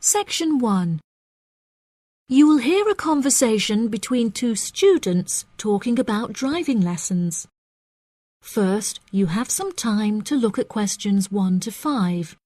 Section 1. You will hear a conversation between two students talking about driving lessons. First, you have some time to look at questions 1 to 5.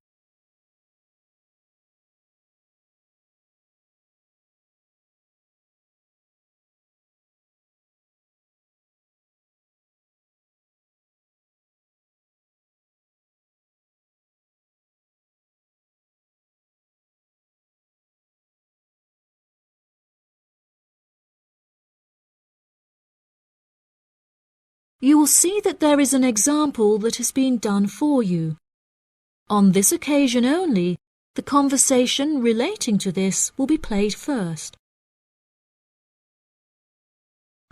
You will see that there is an example that has been done for you. On this occasion only, the conversation relating to this will be played first.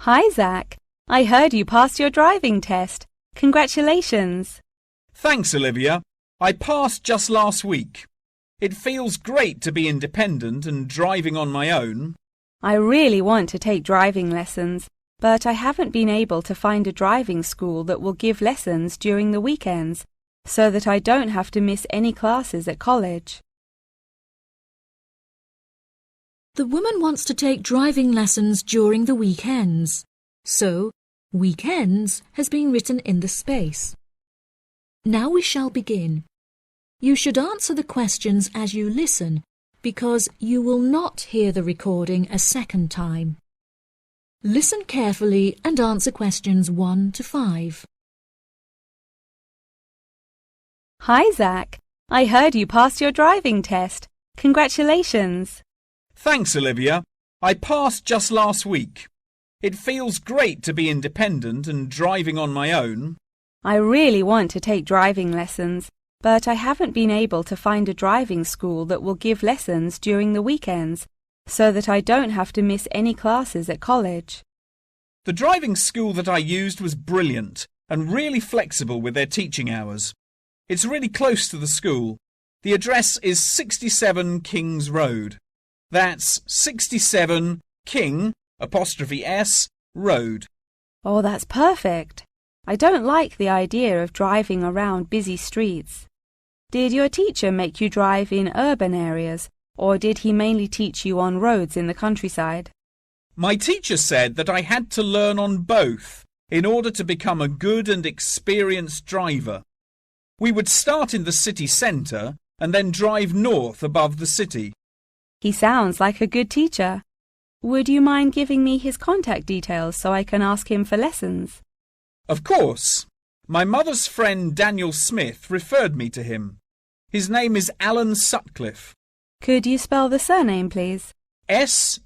Hi, Zach. I heard you passed your driving test. Congratulations. Thanks, Olivia. I passed just last week. It feels great to be independent and driving on my own. I really want to take driving lessons, but I haven't been able to find a driving school that will give lessons during the weekends, so that I don't have to miss any classes at college. The woman wants to take driving lessons during the weekends, so weekends has been written in the space. Now we shall begin. You should answer the questions as you listen, because you will not hear the recording a second time. Listen carefully and answer questions 1 to 5. Hi, Zach. I heard you passed your driving test. Congratulations. Thanks, Olivia. I passed just last week. It feels great to be independent and driving on my own. I really want to take driving lessons, but I haven't been able to find a driving school that will give lessons during the weekends, so that I don't have to miss any classes at college. The driving school that I used was brilliant and really flexible with their teaching hours. It's really close to the school. The address is 67 Kings Road. That's 67 King '(S) Road. Oh, that's perfect. I don't like the idea of driving around busy streets. Did your teacher make you drive in urban areas, or did he mainly teach you on roads in the countryside? My teacher said that I had to learn on both in order to become a good and experienced driver. We would start in the city centre and then drive north above the city. He sounds like a good teacher. Would you mind giving me his contact details so I can ask him for lessons? Of course. My mother's friend Daniel Smith referred me to him. His name is Alan Sutcliffe. Could you spell the surname, please? Sutcliffe.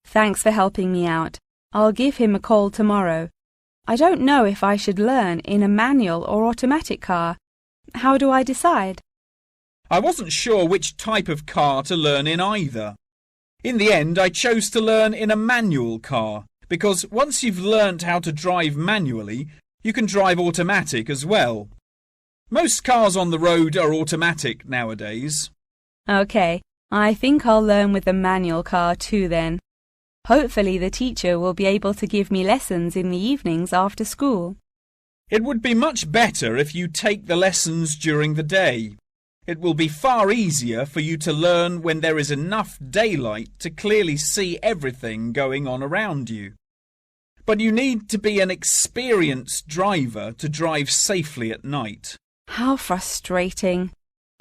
Thanks for helping me out. I'll give him a call tomorrow. I don't know if I should learn in a manual or automatic car. How do I decide? I wasn't sure which type of car to learn in either. In the end, I chose to learn in a manual car, because once you've learnt how to drive manually, you can drive automatic as well. Most cars on the road are automatic nowadays. OK, I think I'll learn with the manual car too then. Hopefully the teacher will be able to give me lessons in the evenings after school. It would be much better if you take the lessons during the day. It will be far easier for you to learn when there is enough daylight to clearly see everything going on around you. But you need to be an experienced driver to drive safely at night. How frustrating.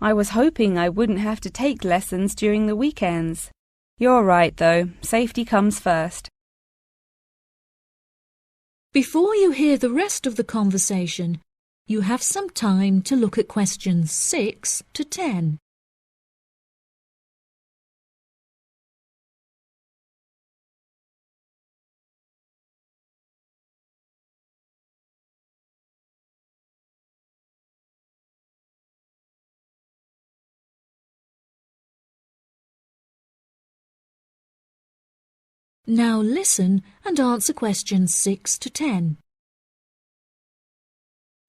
I was hoping I wouldn't have to take lessons during the weekends. You're right, though. Safety comes first. Before you hear the rest of the conversation, you have some time to look at questions 6 to 10. Now listen and answer questions 6 to 10.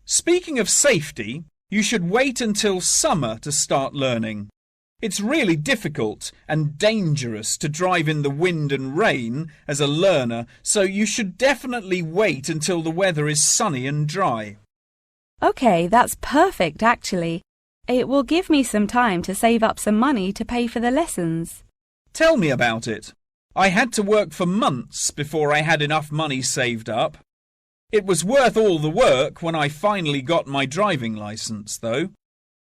Speaking of safety, you should wait until summer to start learning. It's really difficult and dangerous to drive in the wind and rain as a learner, so you should definitely wait until the weather is sunny and dry. Okay, that's perfect actually. It will give me some time to save up some money to pay for the lessons. Tell me about it. I had to work for months before I had enough money saved up. It was worth all the work when I finally got my driving licence, though.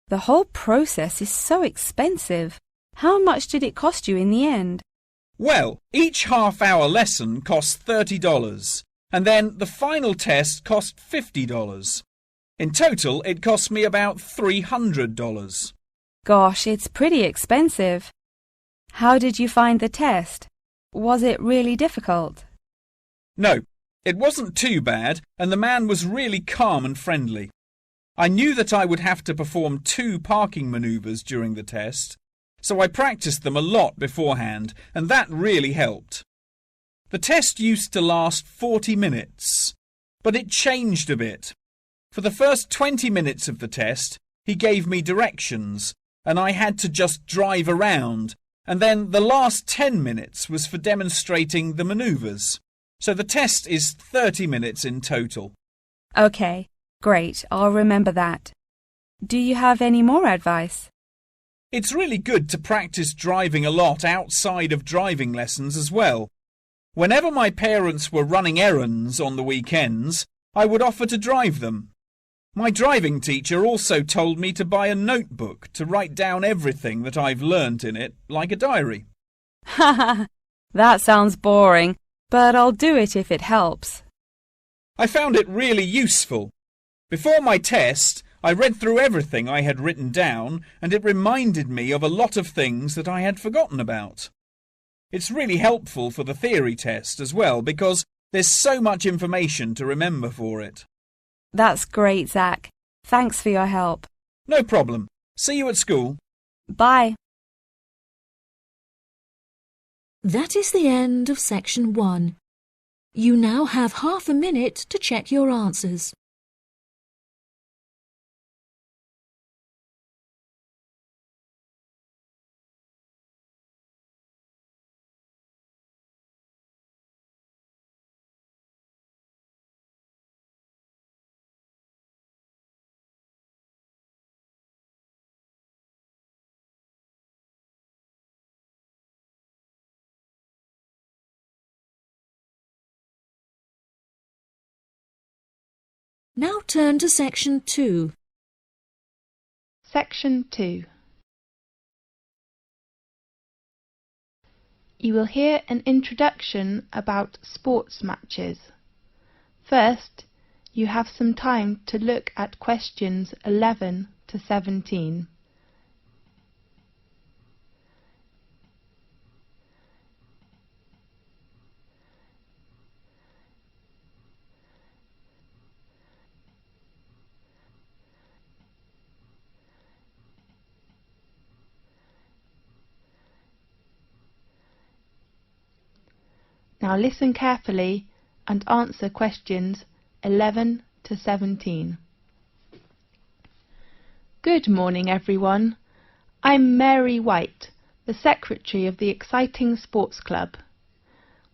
The whole process is so expensive. How much did it cost you in the end? Well, each half-hour lesson cost $30, and then the final test cost $50. In total, it cost me about $300. Gosh, it's pretty expensive. How did you find the test? Was it really difficult? No, it wasn't too bad, and the man was really calm and friendly. I knew that I would have to perform 2 parking manoeuvres during the test, so I practiced them a lot beforehand, and that really helped. The test used to last 40 minutes, but it changed a bit. For the first 20 minutes of the test, he gave me directions, and I had to just drive around, and then the last 10 minutes was for demonstrating the manoeuvres. So the test is 30 minutes in total. Okay, great. I'll remember that. Do you have any more advice? It's really good to practice driving a lot outside of driving lessons as well. Whenever my parents were running errands on the weekends, I would offer to drive them. My driving teacher also told me to buy a notebook to write down everything that I've learnt in it, like a diary. Ha! That sounds boring, but I'll do it if it helps. I found it really useful. Before my test, I read through everything I had written down, and it reminded me of a lot of things that I had forgotten about. It's really helpful for the theory test as well, because there's so much information to remember for it. That's great, Zach. Thanks for your help. No problem. See you at school. Bye. That is the end of section 1. You now have half a minute to check your answers. Now turn to section 2. Section 2. You will hear an introduction about sports matches. First, you have some time to look at questions 11 to 17. Now listen carefully and answer questions 11 to 17. Good morning, everyone. I'm Mary White, the Secretary of the exciting sports club.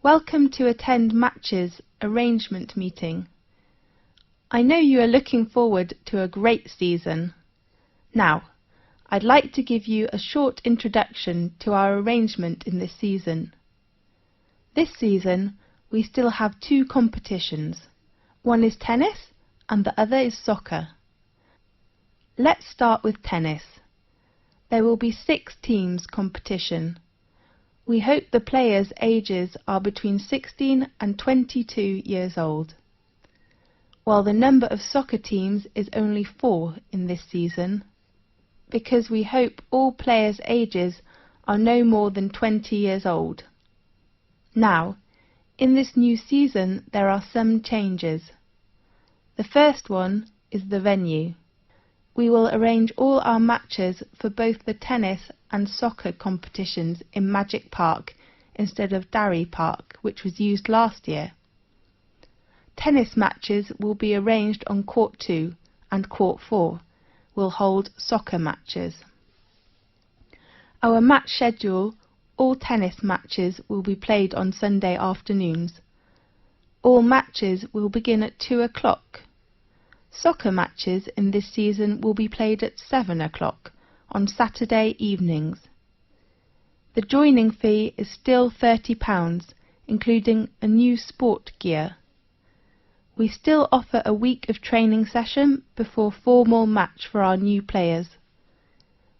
Welcome to attend Match's arrangement meeting. I know you are looking forward to a great season. Now, I'd like to give you a short introduction to our arrangement in this season. This season, we still have 2 competitions. One is tennis and the other is soccer. Let's start with tennis. There will be 6 teams competition. We hope the players' ages are between 16 and 22 years old. While the number of soccer teams is only 4 in this season, because we hope all players' ages are no more than 20 years old. Now, in this new season there are some changes. The first one is the venue. We will arrange all our matches for both the tennis and soccer competitions in Magic Park instead of Darry Park, which was used last year. Tennis matches will be arranged on Court 2 and Court 4 will hold soccer matches. Our match schedule: all tennis matches will be played on Sunday afternoons. All matches will begin at 2 o'clock. Soccer matches in this season will be played at 7 o'clock on Saturday evenings. The joining fee is still £30, including a new sport gear. We still offer a week of training session before formal match for our new players.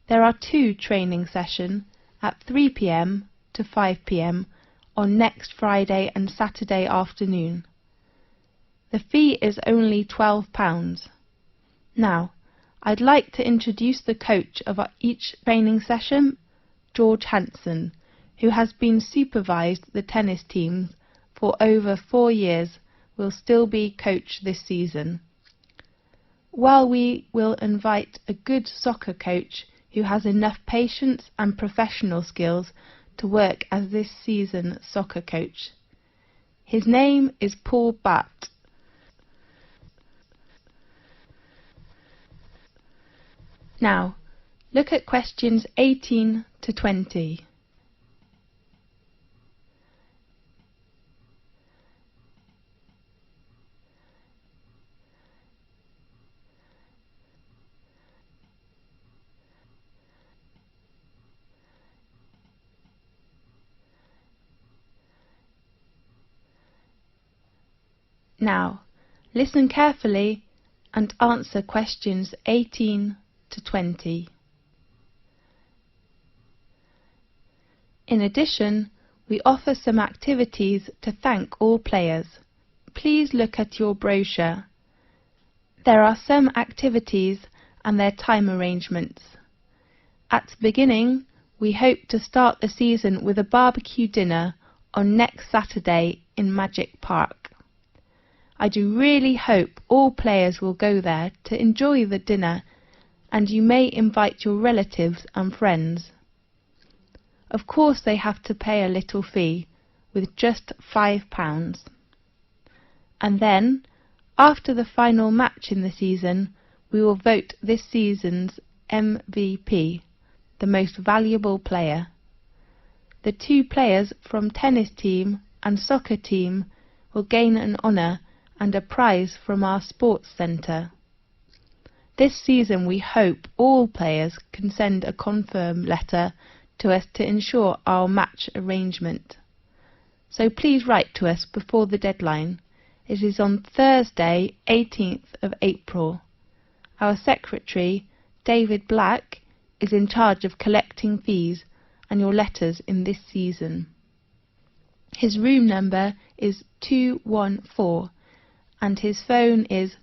There are 2 training sessions at 3 p.m. to 5 p.m. on next Friday and Saturday afternoon. The fee is only £12. Now, I'd like to introduce the coach of each training session, George Hanson, who has been supervised the tennis teams for over 4 years, will still be coach this season. While we will invite a good soccer coach who has enough patience and professional skills to work as this season's soccer coach. His name is Paul Batt. Now, look at questions 18 to 20. Now, listen carefully and answer questions 18 to 20. In addition, we offer some activities to thank all players. Please look at your brochure. There are some activities and their time arrangements. At the beginning, we hope to start the season with a barbecue dinner on next Saturday in Magic Park. I do really hope all players will go there to enjoy the dinner, and you may invite your relatives and friends. Of course they have to pay a little fee, with just £5. And then, after the final match in the season, we will vote this season's MVP, the most valuable player. The 2 players from tennis team and soccer team will gain an honour and a prize from our sports centre. This season we hope all players can send a confirm letter to us to ensure our match arrangement. So please write to us before the deadline. It is on Thursday, 18th of April. Our secretary, David Black, is in charge of collecting fees and your letters in this season. His room number is 214 and his phone is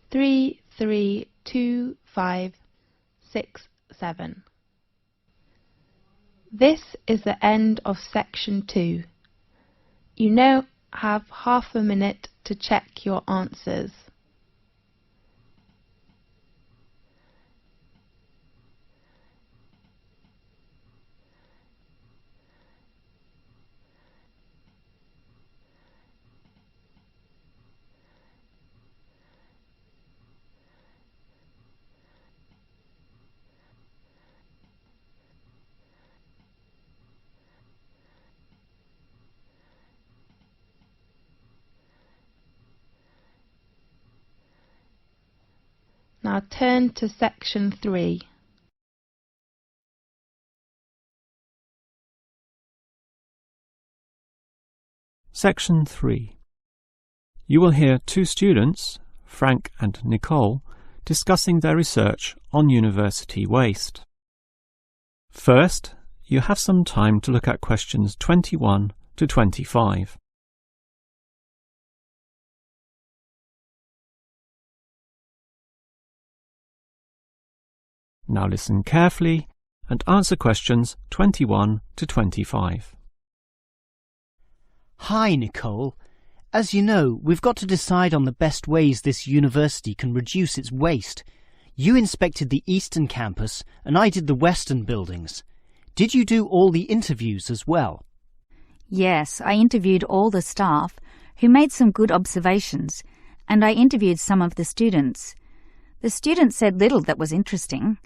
332567. This is the end of section 2. You now have half a minute to check your answers. Now turn to section 3. Section 3. You will hear 2 students, Frank and Nicole, discussing their research on university waste. First, you have some time to look at questions 21 to 25. Now listen carefully and answer questions 21 to 25. Hi, Nicole. As you know, we've got to decide on the best ways this university can reduce its waste. You inspected the eastern campus and I did the western buildings. Did you do all the interviews as well? Yes, I interviewed all the staff, who made some good observations, and I interviewed some of the students. The students said little that was interesting.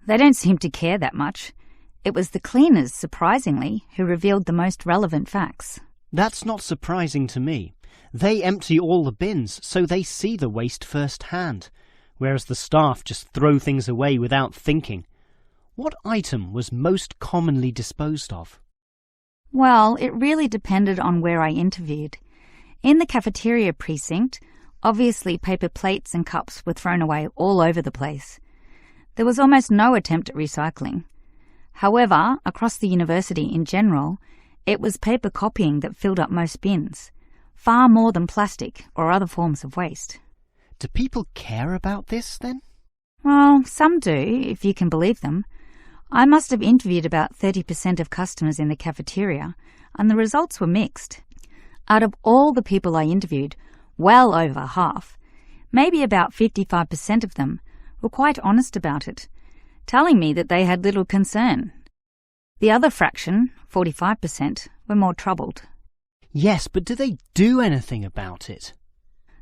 They don't seem to care that much. It was the cleaners, surprisingly, who revealed the most relevant facts. That's not surprising to me. They empty all the bins, so they see the waste firsthand. whereas the staff just throw things away without thinking. What item was most commonly disposed of? Well, it really depended on where I interviewed. In the cafeteria precinct, obviously paper plates and cups were thrown away all over the place. There was almost no attempt at recycling. However, across the university in general, it was paper copying that filled up most bins, far more than plastic or other forms of waste. Do people care about this, then? Well, some do, if you can believe them. I must have interviewed about 30% of customers in the cafeteria, and the results were mixed. Out of all the people I interviewed, well over half, maybe about 55% of them, were quite honest about it, telling me that they had little concern. The other fraction, 45%, were more troubled. Yes, but do they do anything about it?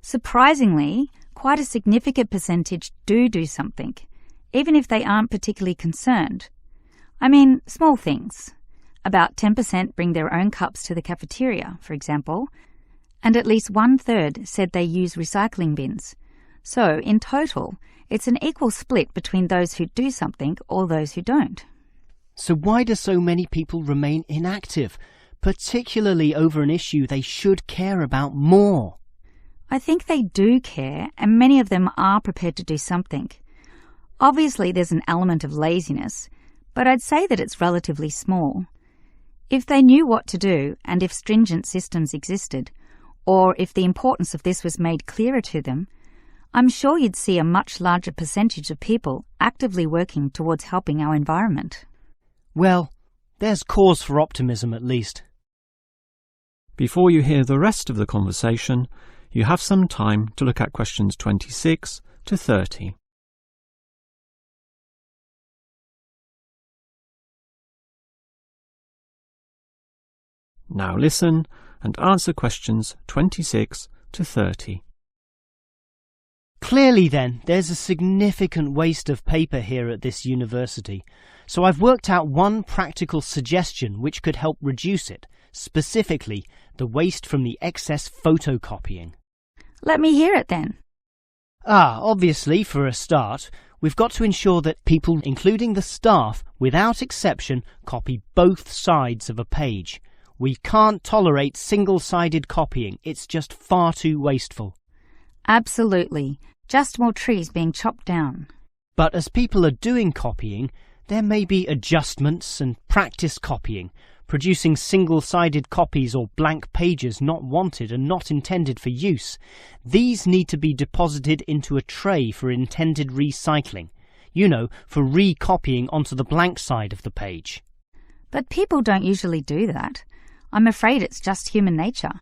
Surprisingly, quite a significant percentage do something, even if they aren't particularly concerned. I mean, small things. About 10% bring their own cups to the cafeteria, for example, and at least 1/3 said they use recycling bins. So, in total, it's an equal split between those who do something or those who don't. So why do so many people remain inactive, particularly over an issue they should care about more? I think they do care, and many of them are prepared to do something. Obviously, there's an element of laziness, but I'd say that it's relatively small. If they knew what to do, and if stringent systems existed, or if the importance of this was made clearer to them, I'm sure you'd see a much larger percentage of people actively working towards helping our environment. Well, there's cause for optimism at least. Before you hear the rest of the conversation, you have some time to look at questions 26 to 30. Now listen and answer questions 26 to 30. Clearly then, there's a significant waste of paper here at this university, so I've worked out one practical suggestion which could help reduce it, specifically the waste from the excess photocopying. Let me hear it then. Obviously, for a start, we've got to ensure that people, including the staff, without exception, copy both sides of a page. We can't tolerate single-sided copying. It's just far too wasteful. Absolutely. Just more trees being chopped down. But as people are doing copying, there may be adjustments and practice copying, producing single-sided copies or blank pages not wanted and not intended for use. These need to be deposited into a tray for intended recycling. You know, for recopying onto the blank side of the page. But people don't usually do that. I'm afraid it's just human nature.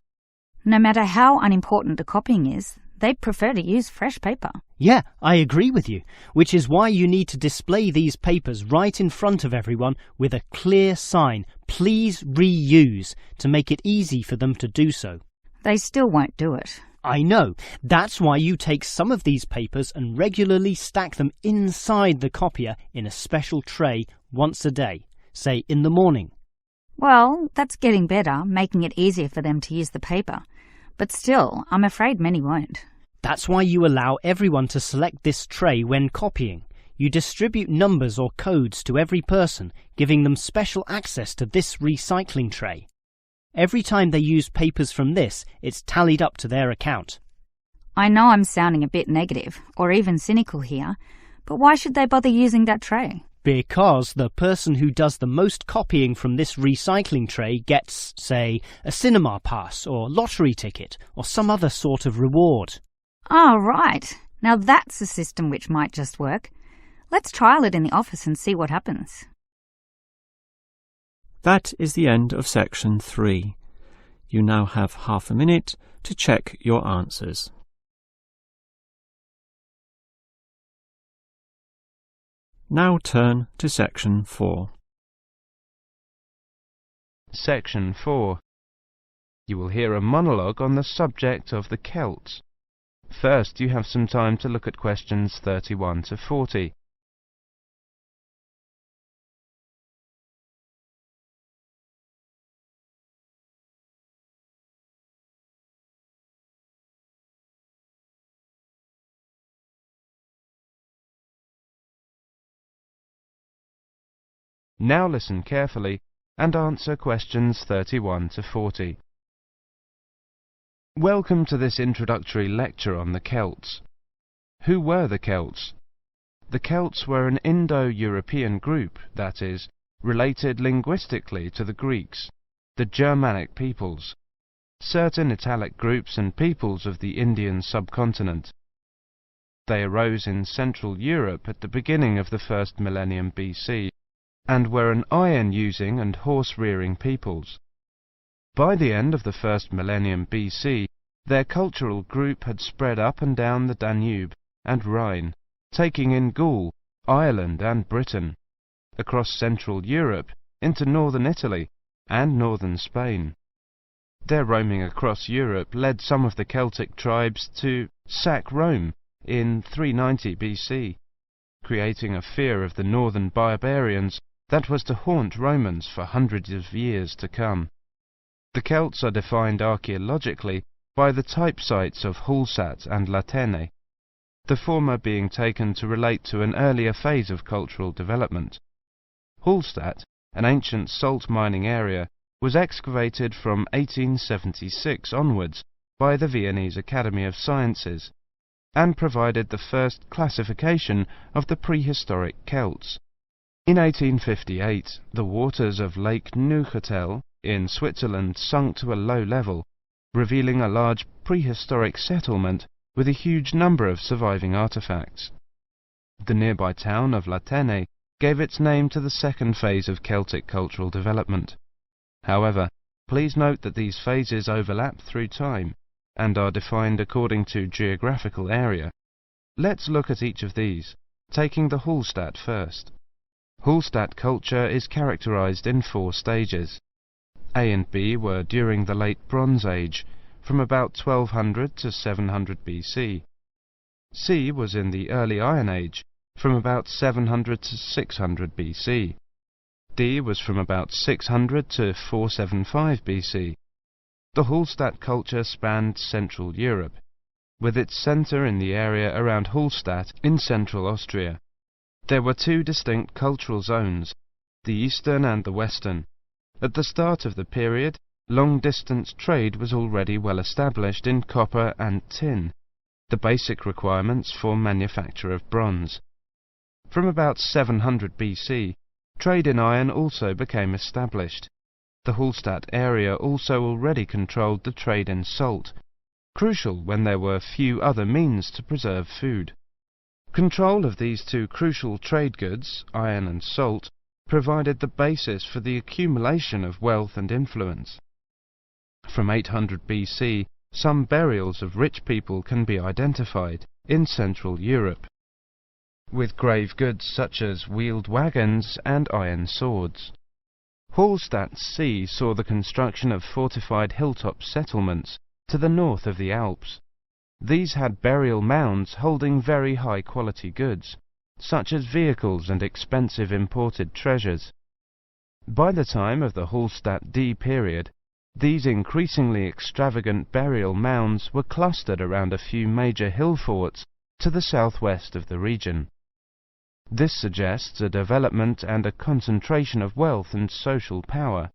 No matter how unimportant the copying is, they prefer to use fresh paper. Yeah, I agree with you, which is why you need to display these papers right in front of everyone with a clear sign, "Please reuse," to make it easy for them to do so. They still won't do it. I know. That's why you take some of these papers and regularly stack them inside the copier in a special tray once a day, say in the morning. Well, that's getting better, making it easier for them to use the paper. But still, I'm afraid many won't. That's why you allow everyone to select this tray when copying. You distribute numbers or codes to every person, giving them special access to this recycling tray. Every time they use papers from this, it's tallied up to their account. I know I'm sounding a bit negative, or even cynical here, but why should they bother using that tray? Because the person who does the most copying from this recycling tray gets, say, a cinema pass or lottery ticket or some other sort of reward. Oh, right. Now that's a system which might just work. Let's trial it in the office and see what happens. That is the end of section 3. You now have half a minute to check your answers. Now turn to section 4. Section 4. You will hear a monologue on the subject of the Celts. First, you have some time to look at questions 31 to 40. Now listen carefully and answer questions 31 to 40. Welcome to this introductory lecture on the Celts. Who were the Celts? The Celts were an Indo-European group, that is, related linguistically to the Greeks, the Germanic peoples, certain Italic groups and peoples of the Indian subcontinent. They arose in Central Europe at the beginning of the first millennium BC, and were an iron-using and horse-rearing peoples. By the end of the first millennium BC, their cultural group had spread up and down the Danube and Rhine, taking in Gaul, Ireland and Britain, across Central Europe into northern Italy and northern Spain. Their roaming across Europe led some of the Celtic tribes to sack Rome in 390 BC, creating a fear of the northern barbarians that was to haunt Romans for hundreds of years to come. The Celts are defined archaeologically by the type sites of Hallstatt and Latene, the former being taken to relate to an earlier phase of cultural development. Hallstatt, an ancient salt mining area, was excavated from 1876 onwards by the Viennese Academy of Sciences, and provided the first classification of the prehistoric Celts. In 1858, the waters of Lake Neuchâtel in Switzerland sunk to a low level, revealing a large prehistoric settlement with a huge number of surviving artifacts. The nearby town of Latene gave its name to the second phase of Celtic cultural development. However, please note that these phases overlap through time and are defined according to geographical area. Let's look at each of these, taking the Hallstatt first. Hallstatt culture is characterized in 4 stages. A and B were during the Late Bronze Age, from about 1200 to 700 BC. C was in the Early Iron Age, from about 700 to 600 BC. D was from about 600 to 475 BC. The Hallstatt culture spanned Central Europe, with its centre in the area around Hallstatt in central Austria. There were 2 distinct cultural zones, the eastern and the western. At the start of the period, long-distance trade was already well established in copper and tin, the basic requirements for manufacture of bronze. From about 700 BC, trade in iron also became established. The Hallstatt area also already controlled the trade in salt, crucial when there were few other means to preserve food. Control of these 2 crucial trade goods, iron and salt, provided the basis for the accumulation of wealth and influence. From 800 BC, some burials of rich people can be identified in Central Europe, with grave goods such as wheeled wagons and iron swords. Hallstatt C saw the construction of fortified hilltop settlements to the north of the Alps. These had burial mounds holding very high-quality goods, such as vehicles and expensive imported treasures. By the time of the Hallstatt D period, these increasingly extravagant burial mounds were clustered around a few major hill forts to the southwest of the region. This suggests a development and a concentration of wealth and social power,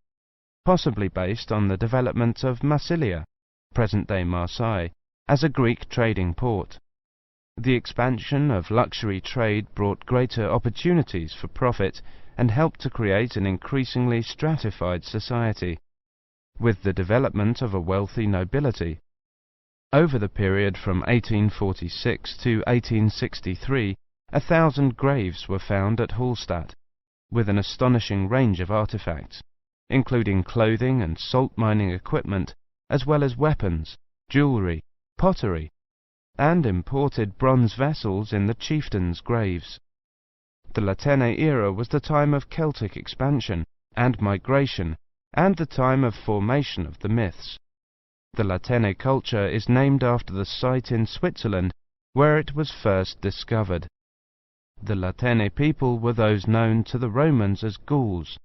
possibly based on the development of Massilia, present-day Marseille, as a Greek trading port. The expansion of luxury trade brought greater opportunities for profit and helped to create an increasingly stratified society, with the development of a wealthy nobility. Over the period from 1846 to 1863, 1,000 graves were found at Hallstatt, with an astonishing range of artifacts, including clothing and salt mining equipment, as well as weapons, jewellery, pottery, and imported bronze vessels in the chieftains' graves. The Latene era was the time of Celtic expansion and migration, and the time of formation of the myths. The Latene culture is named after the site in Switzerland where it was first discovered. The Latene people were those known to the Romans as Gauls,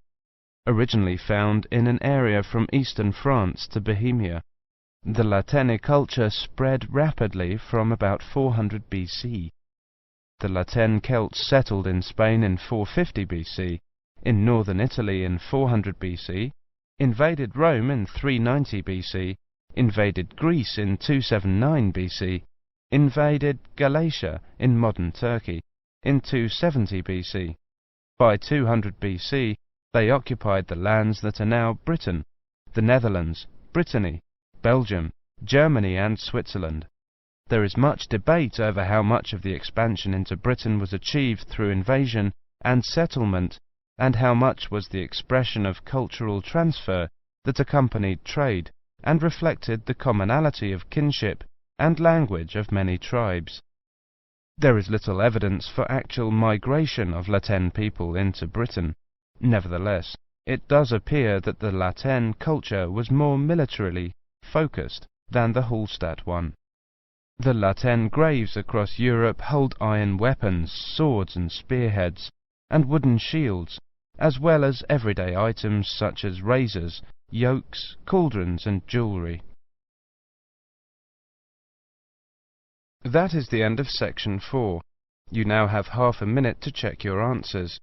originally found in an area from eastern France to Bohemia. The Latene culture spread rapidly from about 400 BC. The Latene Celts settled in Spain in 450 BC, in northern Italy in 400 BC, invaded Rome in 390 BC, invaded Greece in 279 BC, invaded Galatia in modern Turkey in 270 BC. By 200 BC, they occupied the lands that are now Britain, the Netherlands, Brittany, Belgium, Germany and Switzerland. There is much debate over how much of the expansion into Britain was achieved through invasion and settlement, and how much was the expression of cultural transfer that accompanied trade and reflected the commonality of kinship and language of many tribes. There is little evidence for actual migration of Latin people into Britain. Nevertheless, it does appear that the Latin culture was more militarily focused than the Hallstatt one. The Latin graves across Europe hold iron weapons, swords and spearheads, and wooden shields, as well as everyday items such as razors, yokes, cauldrons and jewellery. That is the end of section 4. You now have half a minute to check your answers.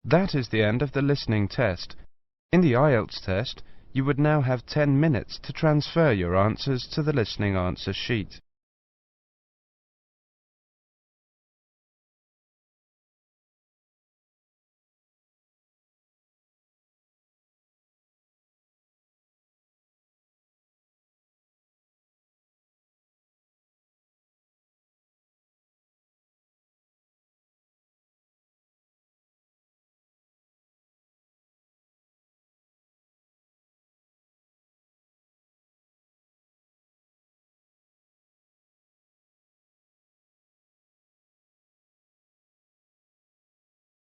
That is the end of the listening test. In the Ielts test, you would now have 10 minutes to transfer your answers to the listening answer sheet.